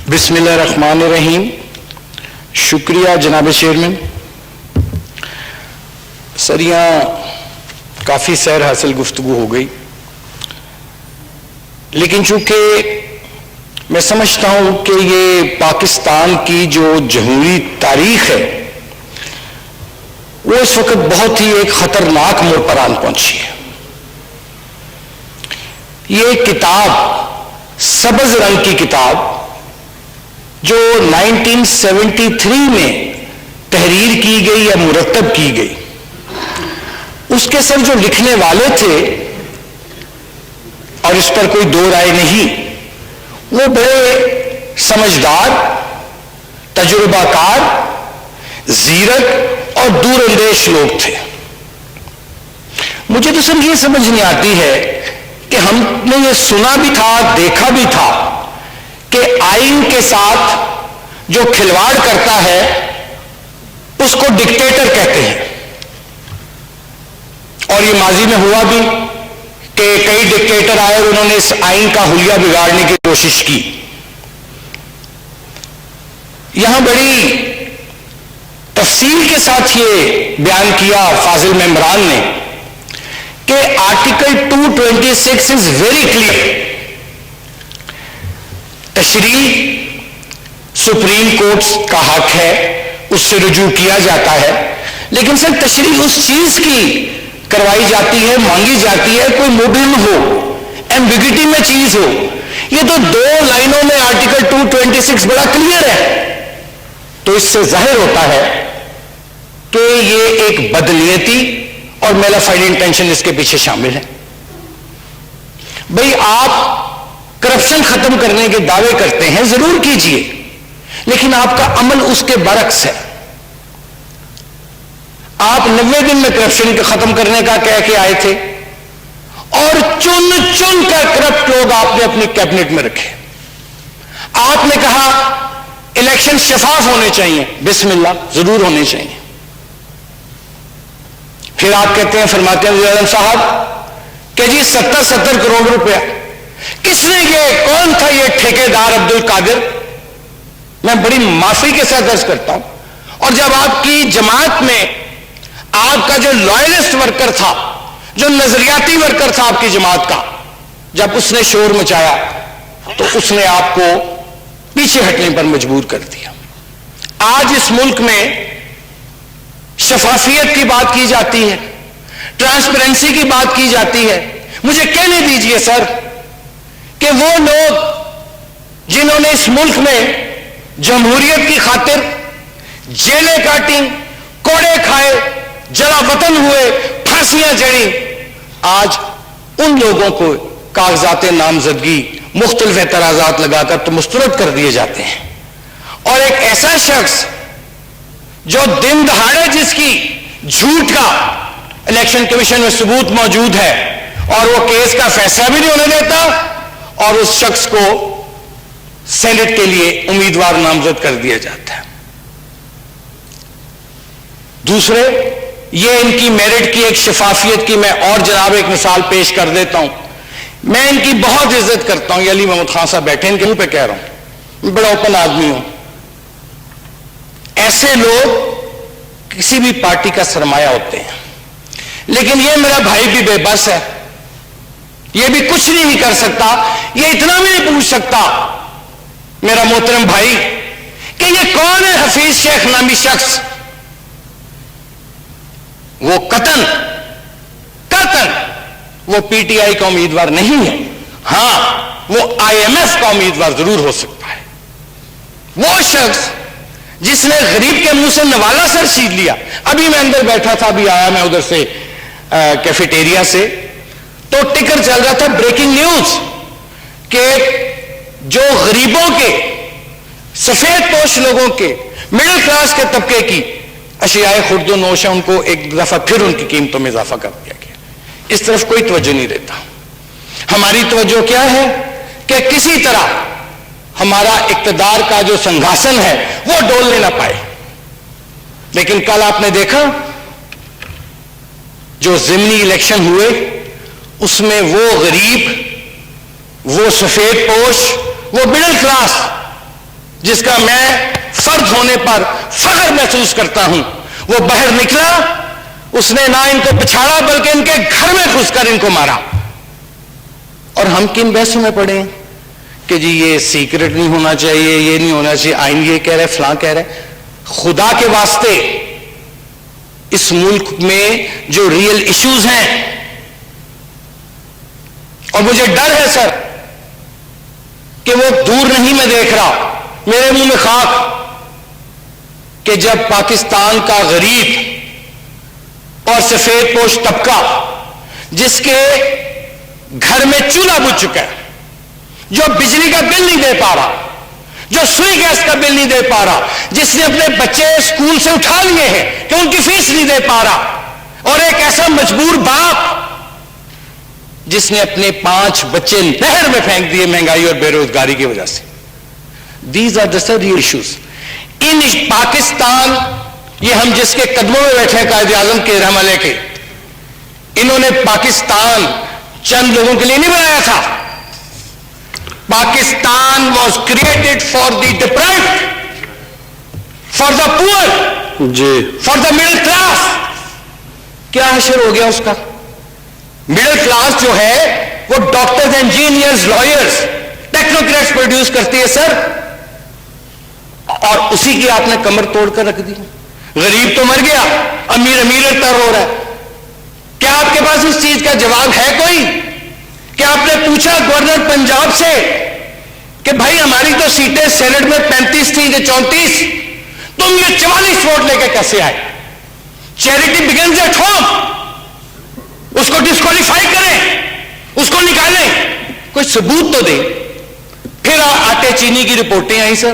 بسم اللہ الرحمن الرحیم. شکریہ جناب چیئرمین. سر یہاں کافی سیر حاصل گفتگو ہو گئی، لیکن چونکہ میں سمجھتا ہوں کہ یہ پاکستان کی جو جمہوری تاریخ ہے وہ اس وقت بہت ہی ایک خطرناک موڑ پر آن پہنچی ہے. یہ ایک کتاب، سبز رنگ کی کتاب، جو 1973 میں تحریر کی گئی یا مرتب کی گئی، اس کے سر جو لکھنے والے تھے، اور اس پر کوئی دو رائے نہیں، وہ بڑے سمجھدار، تجربہ کار، زیرک اور دور اندیش لوگ تھے. مجھے تو سر یہ سمجھ نہیں آتی ہے کہ ہم نے یہ سنا بھی تھا، دیکھا بھی تھا کہ آئین کے ساتھ جو کھلواڑ کرتا ہے اس کو ڈکٹیٹر کہتے ہیں. اور یہ ماضی میں ہوا بھی کہ کئی ڈکٹیٹر آئے اور انہوں نے اس آئین کا حلیہ بگاڑنے کی کوشش کی. یہاں بڑی تفصیل کے ساتھ یہ بیان کیا فاضل ممبران نے کہ آرٹیکل 226 از ویری کلیئر. تشریح سپریم کورٹ کا حق ہے، اس سے رجوع کیا جاتا ہے، لیکن سر تشریح اس چیز کی کروائی جاتی ہے، مانگی جاتی ہے کوئی مبہم ہو، ایمبیگوٹی میں چیز ہو. یہ تو دو لائنوں میں آرٹیکل 226 بڑا کلیئر ہے. تو اس سے ظاہر ہوتا ہے کہ یہ ایک بدنیتی اور میلافائڈ انٹینشن اس کے پیچھے شامل ہے. بھئی آپ کرپشن ختم کرنے کے دعوے کرتے ہیں، ضرور کیجئے، لیکن آپ کا عمل اس کے برعکس ہے. آپ 90 دن میں کرپشن کو ختم کرنے کا کہہ کے آئے تھے، اور چن چن کر کرپٹ لوگ آپ نے اپنی کیبنٹ میں رکھے. آپ نے کہا الیکشن شفاف ہونے چاہیے، بسم اللہ، ضرور ہونے چاہیے. پھر آپ کہتے ہیں، فرماتے ہیں وزیر اعظم صاحب کہ جی 70 کروڑ روپیہ کس نے، یہ کون تھا یہ ٹھیکیدار عبد القادر؟ میں بڑی معافی کے ساتھ عرض کرتا ہوں. اور جب آپ کی جماعت میں آپ کا جو لائلسٹ ورکر تھا، جو نظریاتی ورکر تھا آپ کی جماعت کا، جب اس نے شور مچایا تو اس نے آپ کو پیچھے ہٹنے پر مجبور کر دیا. آج اس ملک میں شفافیت کی بات کی جاتی ہے، ٹرانسپیرنسی کی بات کی جاتی ہے. مجھے کہنے دیجئے سر کہ وہ لوگ جنہوں نے اس ملک میں جمہوریت کی خاطر جیلیں کاٹیں، کوڑے کھائے، جلا وطن ہوئے، پھانسیاں چڑھی، آج ان لوگوں کو کاغذات نامزدگی مختلف اعتراضات لگا کر تو مسترد کر دیے جاتے ہیں. اور ایک ایسا شخص جو دن دہاڑے، جس کی جھوٹ کا الیکشن کمیشن میں ثبوت موجود ہے اور وہ کیس کا فیصلہ بھی نہیں ہونے دیتا، اور اس شخص کو سینٹ کے لیے امیدوار نامزد کر دیا جاتا ہے. دوسرے، یہ ان کی میرٹ کی ایک شفافیت کی میں اور جناب ایک مثال پیش کر دیتا ہوں. میں ان کی بہت عزت کرتا ہوں، یہ علی محمد خان صاحب بیٹھے، ان کے منہ پہ کہہ رہا ہوں، میں بڑا اوپن آدمی ہوں. ایسے لوگ کسی بھی پارٹی کا سرمایہ ہوتے ہیں، لیکن یہ میرا بھائی بھی بے بس ہے، یہ بھی کچھ نہیں کر سکتا، یہ اتنا بھی نہیں پوچھ سکتا میرا محترم بھائی کہ یہ کون ہے حفیظ شیخ نامی شخص. وہ قطعاً وہ پی ٹی آئی کا امیدوار نہیں ہے. ہاں، وہ آئی ایم ایف کا امیدوار ضرور ہو سکتا ہے. وہ شخص جس نے غریب کے منہ سے نوالا سر چھین لیا. ابھی میں اندر بیٹھا تھا، ابھی آیا میں ادھر سے کیفیٹیریا سے، تو ٹکر چل رہا تھا بریکنگ نیوز کہ جو غریبوں کے، سفید پوش لوگوں کے، مڈل کلاس کے طبقے کی اشیاء خرد و نوش ہے، ان کو ایک دفعہ پھر ان کی قیمتوں میں اضافہ کر دیا گیا. اس طرف کوئی توجہ نہیں دیتا. ہماری توجہ کیا ہے کہ کسی طرح ہمارا اقتدار کا جو سنگھاسن ہے وہ ڈولنے نہ پائے. لیکن کل آپ نے دیکھا جو ضمنی الیکشن ہوئے اس میں وہ غریب، وہ سفید پوش، وہ مڈل کلاس جس کا میں فرد ہونے پر فخر محسوس کرتا ہوں، وہ باہر نکلا، اس نے نہ ان کو پچھاڑا بلکہ ان کے گھر میں گھس کر ان کو مارا. اور ہم کن بحثوں میں پڑے ہیں کہ جی یہ سیکرٹ نہیں ہونا چاہیے، یہ نہیں ہونا چاہیے، آئین یہ کہہ رہے فلاں کہہ رہے. خدا کے واسطے اس ملک میں جو ریئل ایشوز ہیں، اور مجھے ڈر ہے سر کہ وہ دور نہیں میں دیکھ رہا، میرے منہ میں خاک، کہ جب پاکستان کا غریب اور سفید پوش طبقہ جس کے گھر میں چولہا بجھ چکا ہے، جو بجلی کا بل نہیں دے پا رہا، جو سوئی گیس کا بل نہیں دے پا رہا، جس نے اپنے بچے اسکول سے اٹھا لیے ہیں کہ ان کی فیس نہیں دے پا رہا، اور ایک ایسا مجبور باپ جس نے اپنے 5 بچے نہر میں پھینک دیے مہنگائی اور بے روزگاری کی وجہ سے. These are the real issues. In Pakistan, یہ ہم جس کے قدموں میں بیٹھے ہیں قائد اعظم کے رحمہ اللہ کے، انہوں نے پاکستان چند لوگوں کے لیے نہیں بنایا تھا. Pakistan was created for the deprived, for the پور، فار دا مڈل کلاس. کیا حشر ہو گیا اس کا؟ مڈل کلاس جو ہے وہ doctors, engineers, lawyers, technocrats produce کرتی ہے سر، اور اسی کی آپ نے کمر توڑ کر رکھ دی. غریب تو مر گیا، امیر تر ہو رہا ہے. کیا آپ کے پاس اس چیز کا جواب ہے کوئی؟ کہ آپ نے پوچھا گورنر پنجاب سے کہ بھائی ہماری تو سیٹیں سینٹ میں 35 تھیں کہ 34، تم یہ 44 ووٹ لے کے کیسے آئے؟ Charity begins at home. اس کو ڈسکوالیفائی کریں، اس کو نکالیں، کوئی ثبوت تو دیں. پھر آٹے چینی کی رپورٹیں آئیں سر،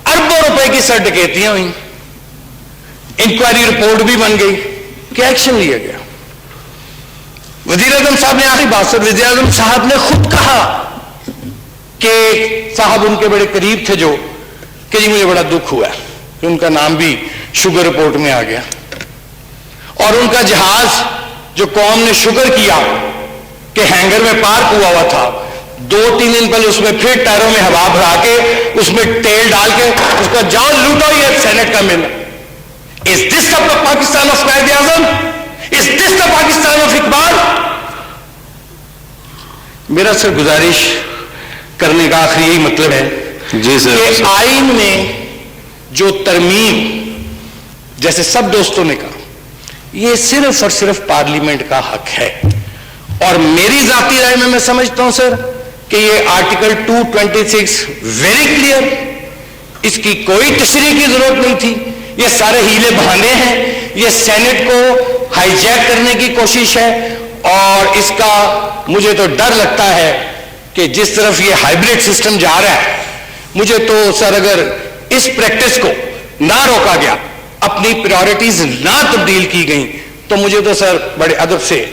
اربوں روپے کی سر ڈکیتیاں ہوئیں، انکوائری رپورٹ بھی بن گئی. کیا ایکشن لیا گیا؟ وزیر اعظم صاحب نے آخری بات سر، وزیر اعظم صاحب نے خود کہا کہ صاحب ان کے بڑے قریب تھے جو کہ جی مجھے بڑا دکھ ہوا ہے کہ ان کا نام بھی شوگر رپورٹ میں آ گیا، اور ان کا جہاز جو قوم نے شکر کیا کہ ہینگر میں پارک ہوا تھا، 2-3 دن پہلے اس میں پھر ٹائروں میں ہوا بھرا کے اس میں تیل ڈال کے اس کا جاؤ لوٹو، یہ سینٹ کا مل. Is this the Pakistan of Quaid Azam? Is this the Pakistan of Iqbal? میرا سر گزارش کرنے کا آخری یہی مطلب ہے جی سر کہ آئین میں جو ترمیم، جیسے سب دوستوں نے کہا، یہ صرف اور صرف پارلیمنٹ کا حق ہے. اور میری ذاتی رائے میں سمجھتا ہوں سر کہ یہ آرٹیکل 226 ویری کلیئر، اس کی کوئی تشریح کی ضرورت نہیں تھی. یہ سارے ہیلے بہانے ہیں، یہ سینٹ کو ہائی جیک کرنے کی کوشش ہے. اور اس کا مجھے تو ڈر لگتا ہے کہ جس طرف یہ ہائیبریڈ سسٹم جا رہا ہے، مجھے تو سر اگر اس پریکٹس کو نہ روکا گیا، اپنی پریورٹیز نہ تبدیل کی گئیں، تو مجھے تو سر بڑے ادب سے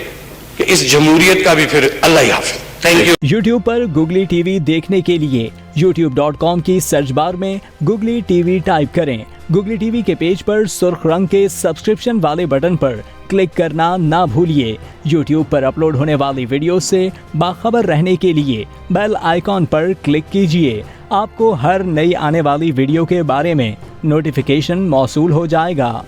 کہ اس جمہوریت کا بھی پھر اللہ ہی حافظ. Thank you. YouTube per googly T V دیکھنے کے لیے youtube.com کی سرچ بار میں گوگلی ٹی وی ٹائپ کریں. گوگلی ٹی وی کے پیج پر سرخ رنگ کے سبسکرپشن والے بٹن پر کلک کرنا نہ بھولیے. یوٹیوب پر اپلوڈ ہونے والی ویڈیو سے باخبر رہنے کے لیے بیل آئیکن پر کلک کیجیے. آپ کو ہر نئی آنے والی ویڈیو کے بارے میں نوٹیفیکیشن موصول ہو جائے گا.